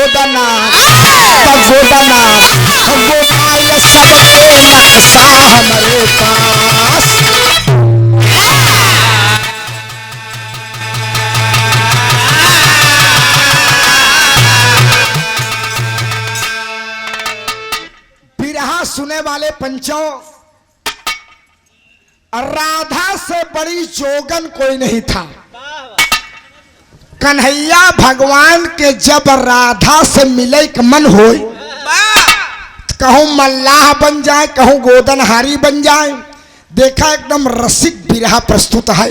गोदना गोदना गोदाय सबके नक्शा हमारे पास। बिरहा सुने वाले पंचों, राधा से बड़ी जोगन कोई नहीं था। कन्हैया भगवान के जब राधा से मिले के मन हो, कहूं मल्लाह बन जाए, कहूं गोदनहारी बन जाए। देखा एकदम रसिक बिरहा प्रस्तुत है।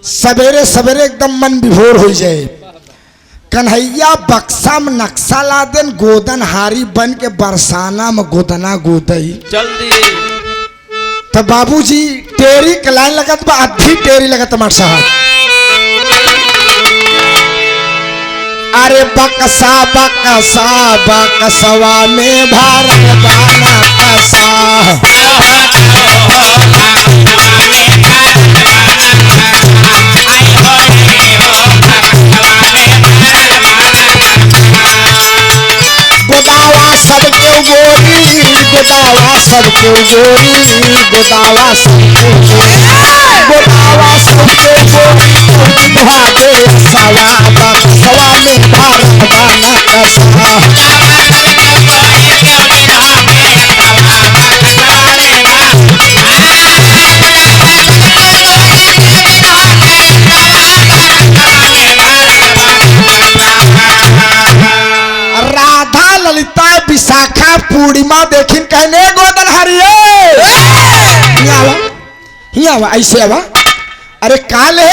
सवेरे सवेरे एकदम मन विभोर हो जाए। कन्हैया बक्सा में नक्शा ला देन, गोदनहारी बन के बरसाना में गोदना गोदई जल्दी। तो बाबूजी टेरी के लाइन लगत बा, अद्धी टेरी लगत मार साहब। अरे बक्सा बक्सा बक्सवा में भारत बाना कसा। गोदावा सबके गोरी, गोदावा सबके गोरी, गोदावा सबके गोरी, गोदावा सबके गोरी भागे सवा बक्सवा में भारत बाना कसा। राधा ललिता विशाखा पूर्णिमा देखिन कहने गोदनहारी आवा ऐसे आवा। अरे का ले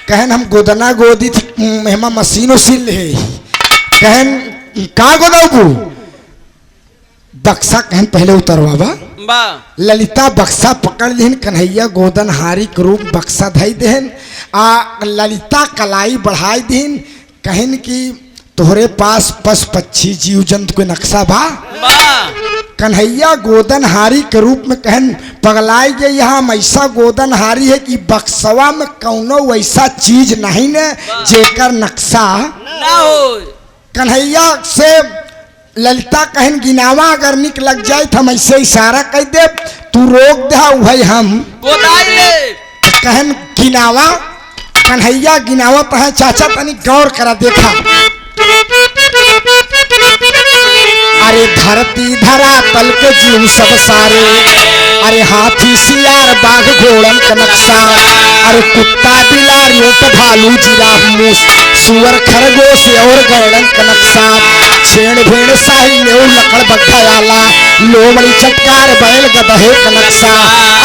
कहन हम गोदना गोदी थी, हेमा मशीन उसीन ले कहन का गोदाबू बक्सा कहन पहले उतरवा। ललिता बक्सा पकड़ लेन, कन्हैया गोदनहारी के रूप बक्सा धई देहन। आ ललिता कलाई बढ़ाई देन, कहन की तोहरे पास पशु पक्षी जीव जंतु के नक्शा बा। कन्हैया गोदनहारी के रूप में कहन पगलाई गए, यहाँ ऐसा गोदनहारी है कि बक्सवा में कौनो वैसा चीज नहीं न जेकर नक्शा ना हो। कन्हैया से ललिता कहन गिनावा, अगर निक लग जाए तो हम ऐसे इशारा कह दे, तू रोक दे भाई हम कहन गिनावा। कन्हैया गिनावा तो है चाचा तनी गौर करा देखा। अरे धरती धरा तल के जीव सब सारे, अरे हाथी सियार बाघ घोड़न का नक्शा। अरे कुत्ता बिलार ऊंट भालू जिराफ मूस सुअर खरगोश और गैड़न का नक्शा। छेड़ भेड़ साही नेऊ लकड़ बग्घा आला, लोमड़ी चटकार बैल गदहे का नक्शा।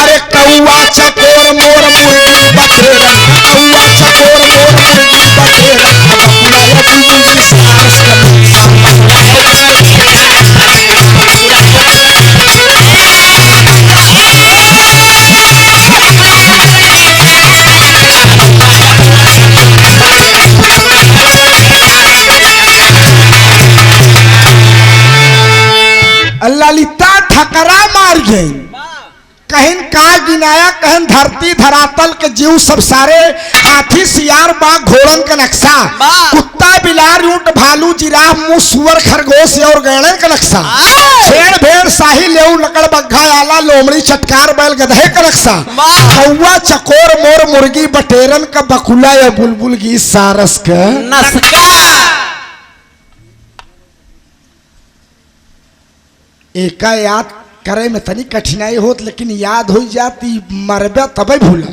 अरे कौआ चकोर मोर मुर्गी बटेरन, कौआ चकोर मोर मुर्गी बटेरन, बकुला या बुलबुल सारस का नक्शा। ललिता ठकरा मार गई, कहन का गिनाया, कहन धरती धरातल के जीव सब सारे, हाथी सियार बाघ घोड़न का नक्शा। कुत्ता बिलार ऊंट भालू जिराफ मूस सुअर खरगोश और गैड़न का नक्शा। छेड़ भेड़ साही लेऊ लकड़ बग्घा आला, लोमड़ी चटकार बैल गधे का नक्शा। कौआ चकोर मोर मुर्गी बटेरन का बकुला या बुलबुल की सारस का नक्शा। एका याद करे में तनी कठिनाई होत, लेकिन याद हो जाती मरबे तबे भूला।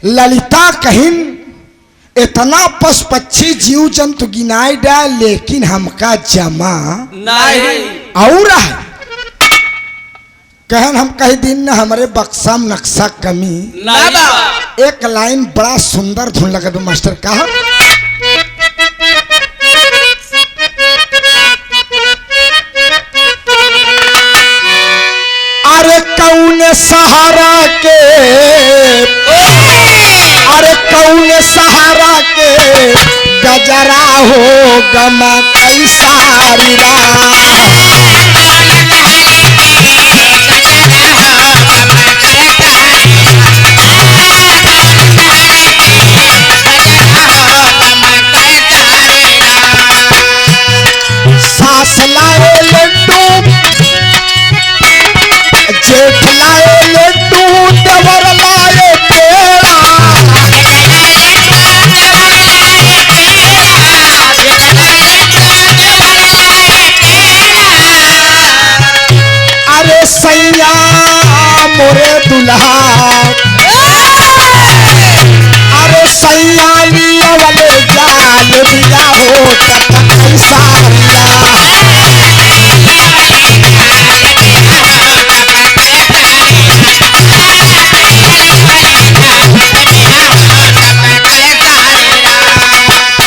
ललिता कहिन इतना पशु पक्षी जीव जंतु गिनाई डाल, लेकिन हमका जमा नहीं और है। कहन हम कही दिन न हमारे बक्सा में नक्शा कमी नहीं। एक लाइन बड़ा सुंदर धुन लगा दो मास्टर कहा। अरे कौन सहारा के, अरे कौन सहारा के गजरा हो गमा कैसा रीरा। हो टपक सारिया।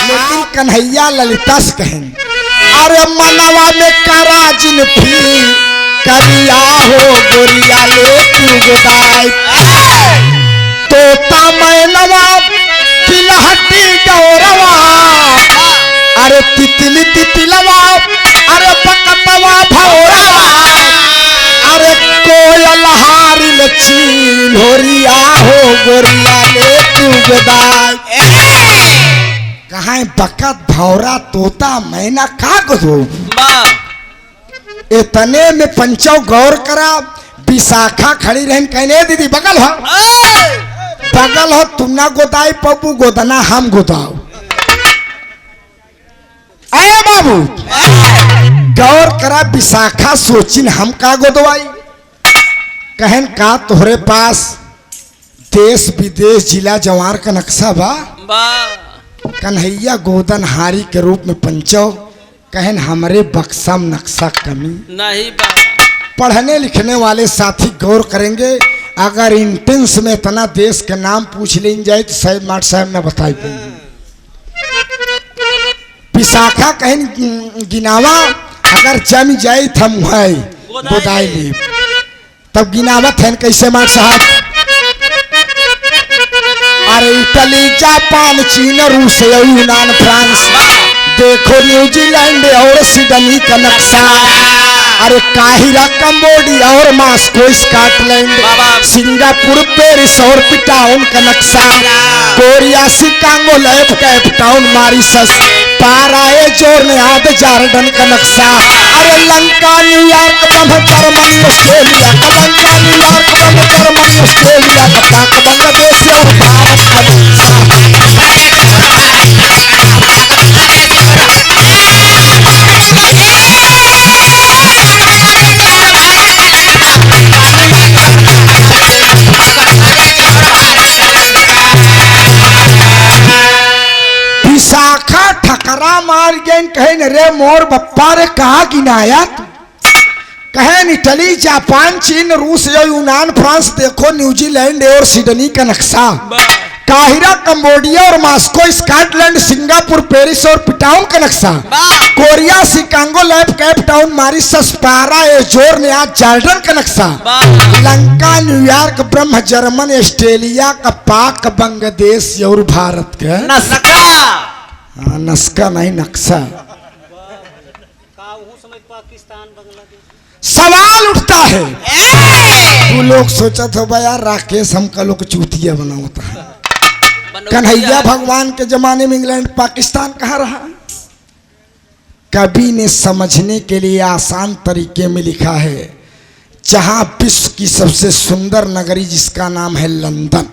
लेकिन कन्हैया ललिता से कहें, अरे मनवा में करा जिनफी करिया हो गोरिया ले तू गोदाई। तोता मैनवा तिलहटी गौरवा, अरे तितली तितलवा, अरे बकतवा भौरवा, अरे कोयल हारिल चील होरिया हो गोरिया ले तू गोदाई। कहाँ बकत भौरा तोता मैना का गो इतने में पंचव गौर करा। विशाखा खड़ी रहन कहने दीदी बगल हो तुम ना गोदाई पप्पू गोदना हम गोदाओ। अरे बाबू गौर करा विशाखा सोचिन हम का गोदवाई। कहन का तोहरे पास देश विदेश जिला जवार का नक्शा बा। कन्हैया गोदन हारी के रूप में पंचो कहन हमरे बक्सा में नक्शा कमी नहीं बा। पढ़ने लिखने वाले साथी गौर करेंगे। अगर इंटेंस में इतना देश के नाम पूछ लें जाए तो साहब माट साहब न बताई। विशाखा कहन गिनावा अगर जम जाए थम है गोदाई ले तब गिनावत है कैसे माट साहब। अरे इटली जापान चीन रूस यूनान फ्रांस देखो न्यूजीलैंड और सिडनी का नक्शा। अरे काहिरा कंबोडिया और मास्को स्कॉटलैंड सिंगापुर पेरिस और पिटाउन का नक्शा। कोरिया शिकागो लैब कैप टाउन मॉरिशस पाराए जोरनियाद जार्डन का नक्शा। अरे लंका न्यूयॉर्क बम जर्मनी ऑस्ट्रेलिया का लंका न्यूयॉर्क बम जर्मनी ऑस्ट्रेलिया का पाक बांग्लादेश और भारत का नक्शा। विशाखा ठकरा मार गए कहे रे मोर बप्पा रे कहा गिनाया तू। कहे इटली जापान चीन रूस यूनान फ्रांस देखो न्यूजीलैंड और सिडनी का नक्शा। काहिरा कंबोडिया और मास्को स्कॉटलैंड सिंगापुर पेरिस और पिटाउन का नक्शा। कोरिया शिकागो लैब कैप टाउन मॉरिशस पारा जोरनियाद जार्डन का नक्शा। लंका न्यूयॉर्क ब्रह्म जर्मन ऑस्ट्रेलिया का पाक बांग्लादेश और भारत का नक्शा। हाँ नस्का नहीं नक्शा। सवाल उठता है तू लोग सोचा था भाई यार राकेश हम का लोग चूतिया बना होता है। कन्हैया भगवान के जमाने में इंग्लैंड पाकिस्तान कहाँ रहा। कवि ने समझने के लिए आसान तरीके में लिखा है जहां विश्व की सबसे सुंदर नगरी जिसका नाम है लंदन।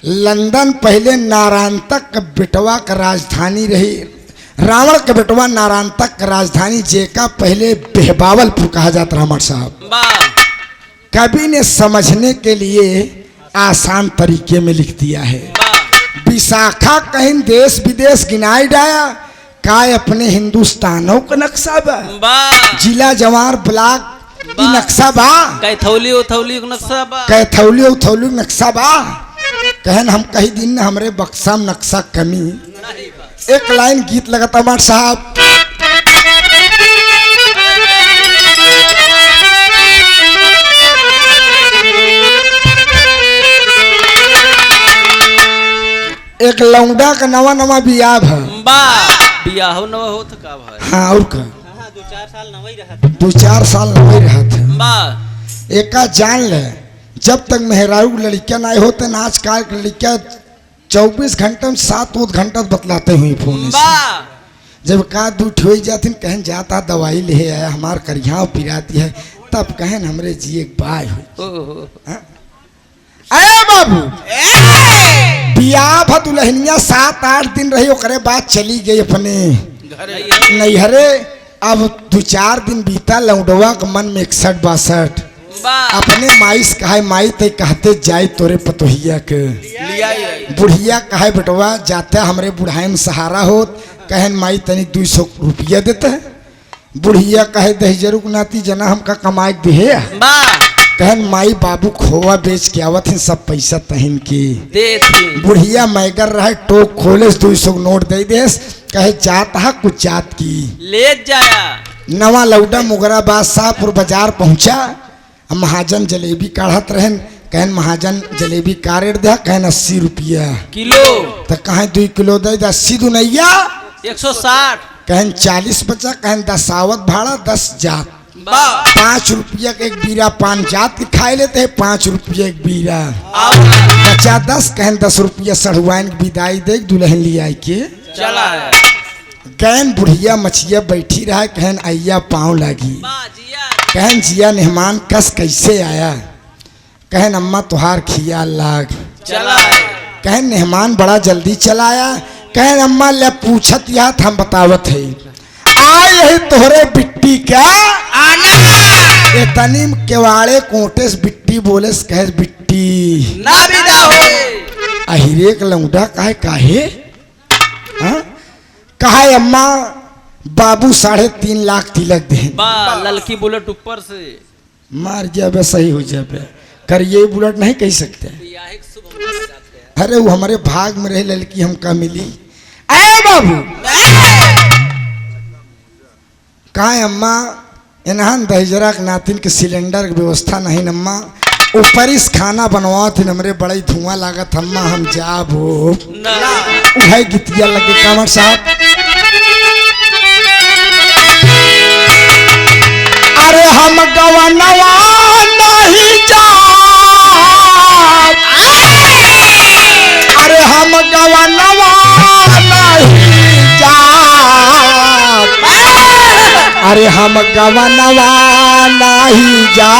लंदन पहले नारायणतक का बेटवा का राजधानी रही। रावण का बेटवा नारायणतक का राजधानी जेका पहले बेहबावलपुर कहा जाता रामर साहब। कवि ने समझने के लिए आसान तरीके में लिख दिया है। विशाखा कहीं देश विदेश गिनाई डाया काय अपने हिंदुस्तानों का नक्शा बा। जिला जवार ब्लॉक नक्शा बा। कैथौली उथौली नक्शा बा। कैथौली उथौली नक्शा बा। कहन हम कहीं दिन हमरे बक्सा में नक्शा कमी। एक लाइन गीत लगाता मार साहब। एक लौंडा का नवा नवा बियाह है। बियाह नवा हो तो का भाई। हाँ और का 2-4 साल नवा ही रहा। 2-4 साल नवा ही रहा था। एका जान ले जब तक मेहरारू लड़कियां ना होते नाच कार लड़कियां 24 घंटे में 7-8 घंटा बतलाते हुए फोन से। जब का दूठ हो जाती कहन जाता दवाई ले आया हमार करिया पिराती है तब कहन हमरे जिए बाय हो। अरे बाबू बियाह दुल्हनिया 7-8 दिन रही ओकरे बाद चली गई अपने नैहरे। अब 2-4 दिन बीता लौंडवा का मन में 61-62 बा अपने माई से कहा माई ते कहते जाए तोरे पतोहिया के लिया ही। बुढ़िया कहे बेटवा जाता हमरे बुढ़ाई में सहारा होत कहन माई तनी 200 रुपया देता है। बुढ़िया कहे दहजरू नाती जना हमका कमाए दिहे बा कहन माई बाबू खोवा बेच के आवत हैं सब पैसा तहन के देती बुढ़िया मैगर रहे टोक खोले 200 नोट दे देस कहे जात हा कुछ जात की ले जाया नवा लौडा मुगराबाद शाहपुर बाजार पहुंचा। महाजन जलेबी काढ़त रहन कहन महाजन जलेबी का रेट दे कहन 80 रुपया किलो तो कहे 2 किलो दे 80 दुनैया 160 कहन 40 बचा कहन 10 आवत भाड़ा 10 जात बा 5 रुपया के एक बीरा पान जात के खाए लेते हैं 5 रुपया एक बीरा आओ बचा 10 कहन 10 रुपया सड़ुआइन की विदाई दे दुल्हन ले आई के चला है। कहन बुढ़िया मछिया बैठी रहा कहन अय्या पाँव लागी बा जिया कहन जिया मेहमान कस कैसे आया कहन अम्मा तुहार खिया लाग चला है। कहन मेहमान बड़ा जल्दी चलाया कहन अम्मा ले पूछत यात हम बतावत है आए है तोहरे बिट्टी क्या आना इतनी केवाड़े कोटे से बिट्टी बोले कहे बिट्टी ना विदा हो अहिरे के लौंडा काहे हाँ? कहा अम्मा बाबू 3.5 लाख तिलक दे बा ललकी बुलेट ऊपर से मार जाबे सही हो जाबे कर ये बुलेट नहीं कह सकते। बियाहे के शुभ माना जाते हैं। अरे वो हमारे भाग में रहे लड़की हमका मिली अरे बाबू कहा अम्मा इन्हान दहजरा के नातिन के सिलेंडर की व्यवस्था नहीं अम्मा ऊपर इस खाना बनवा थे हमरे बड़ी धुआं लागत अम्मा हम जाब हो ना उहे गीतिया लगे कांवर साहब अरे हम गवनवा नहीं जा अरे हम गवनवा नहीं जा अरे हम गवनवा नहीं जा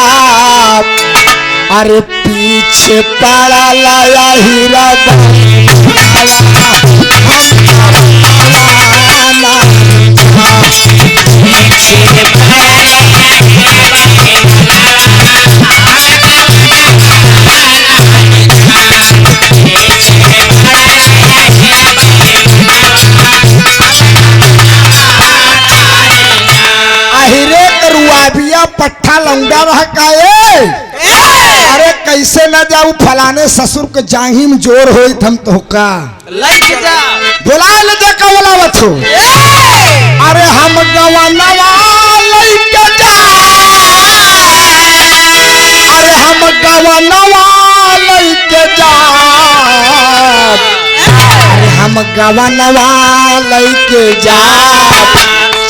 अरे पीछे पड़ा लाया हीरा पट्ठा लौंडा रह काए अरे कैसे न जाऊ फलाने ससुर के जाही में जोर होई हम तो का लइक जा बोला ले जा का बोलावत हो अरे हम गवनवा लइक जा अरे हम गवनवा लइक जा अरे हम गवनवा लइक जा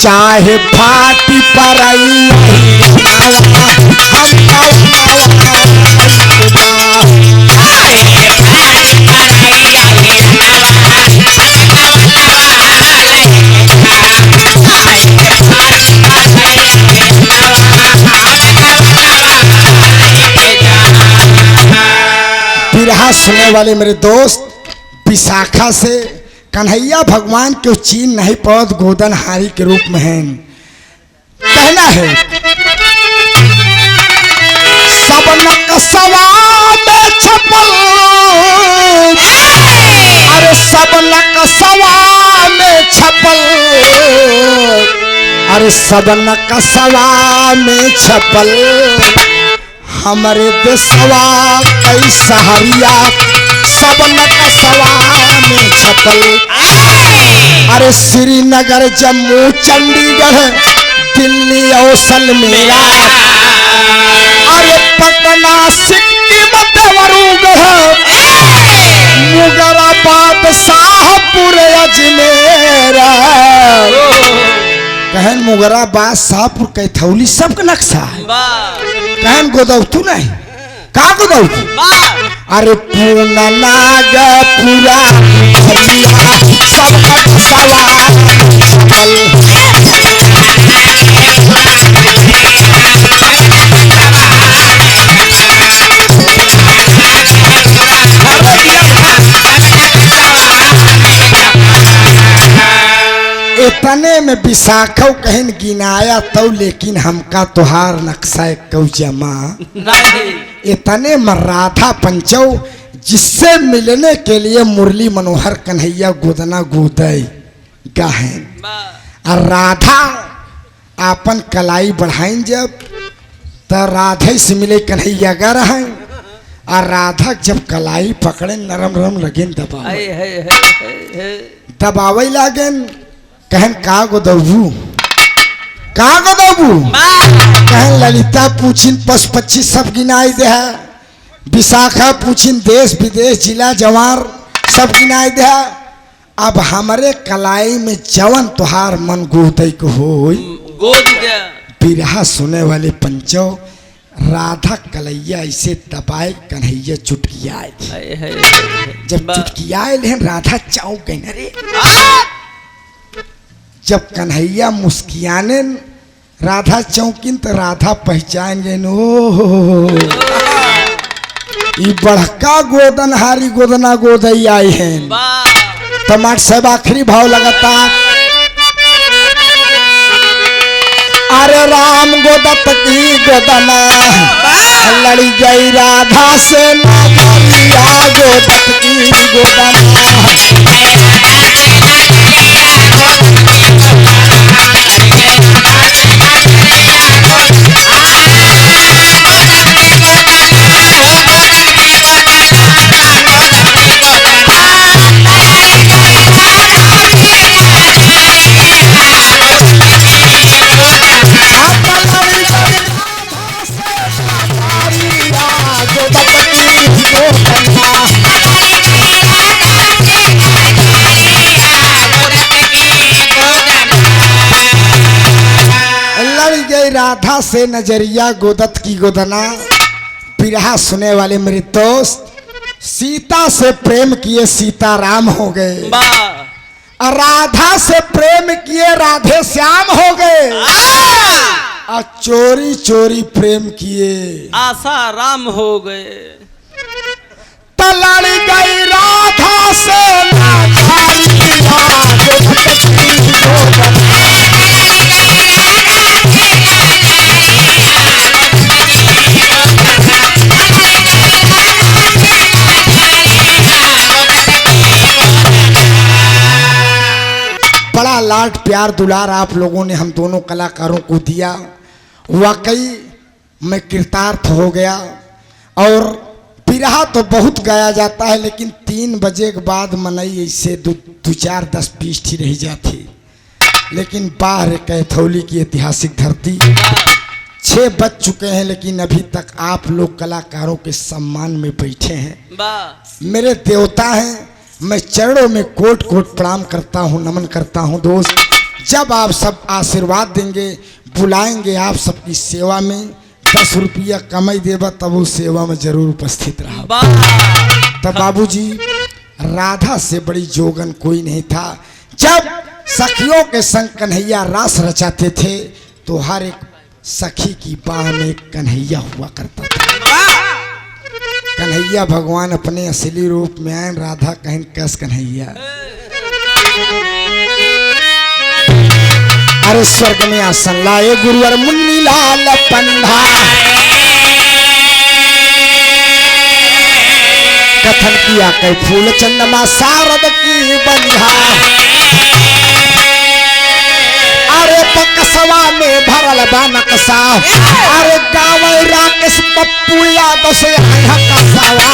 चाहे फाटी परई बिरहा सुनने वाले मेरे दोस्त विशाखा से कन्हैया भगवान के चीन नहीं पौध गोदन हारी के रूप में है कहना है सब नकसवा में छपल अरे सब नकसवा में छपल अरे सब नकसवा में छपल हमारे देशवा कई सहरिया सब नकसवा में छपल अरे श्रीनगर जम्मू चंडीगढ़ दिल्ली औसल मेरा अरे पटना सिक्किम देवरूगढ़ मुगराबाद शाहपुर अजमेर कहन मुगराबाद शाहपुर कैथौली सबका नक्शा है बा कहन गोदौतू नहीं का गोदौतू बा अरे पूना नागपुरा सबका सवाल इतने में विशाखो कहन गिनाया तो लेकिन हमका तुहार नक्शा कौ जमा नहीं इतने में राधा पंचो जिससे मिलने के लिए मुरली मनोहर कन्हैया गोदना गोदई गाहें और राधा आपन कलाई बढ़ाइन जब तो राधे से मिले कन्हैया गा रहे और राधा जब कलाई पकड़े नरम नरम लगे दबावे लागेन कहन का गोदबू कहन ललिता पूछिन पश पक्षी सब गिनाई दे है विशाखा पूछिन देश विदेश जिला जवार सब गिनाई दे है अब हमारे कलाई में जवन तुहार मन गोदई को हो बिरहा सुने वाले पंचो राधा कलैया इसे दबाए कन्हैया चुटकियाए जब चुटकियाए लेकिन राधा चाव गई रे जब कन्हैया मुस्कियाने राधा चौकिन तो राधा पहचान गई ओ बड़का गोदन हारी गोदना गोदई आई है टमाट सब आखिरी भाव लगाता अरे राम गोदत की गोदना लड़ी गई राधा से नजरिया गोदत की गोदना राधा से नजरिया गोदत की गोदना बिरहा सुने वाले मेरे दोस्त सीता से प्रेम किए सीताराम हो गए राधा से प्रेम किए राधे श्याम हो गए और चोरी चोरी प्रेम किए आशा राम हो गए तलड़ गई राधा से बड़ा लाड प्यार दुलार आप लोगों ने हम दोनों कलाकारों को दिया वाकई मैं कृतार्थ हो गया और बिरहा तो बहुत गाया जाता है लेकिन 3 बजे के बाद मनई ऐसे दो चार 10-20 ही रह जाती लेकिन बाहर कैथौली की ऐतिहासिक धरती 6 बज चुके हैं लेकिन अभी तक आप लोग कलाकारों के सम्मान में बैठे हैं मेरे देवता हैं मैं चरणों में कोट कोट प्रणाम करता हूँ नमन करता हूँ दोस्त जब आप सब आशीर्वाद देंगे बुलाएंगे आप सबकी सेवा में 10 रुपया कमाई देगा तब उस सेवा में जरूर उपस्थित रहा तब बाबूजी राधा से बड़ी जोगन कोई नहीं था जब सखियों के संग कन्हैया रास रचाते थे तो हर एक सखी की बाह में कन्हैया हुआ करता था कन्हैया भगवान अपने असली रूप में आए राधा कहन कस कन्हैया अरे स्वर्ग में आसन लाए गुरुवर मुन्नी लाल पंधा कथन किया कई फूल चंद्रमा शारद की बंधा अरे पकसवा में भरल बानक सा अरे गाँव राकेश पप्पू यादव से कसवा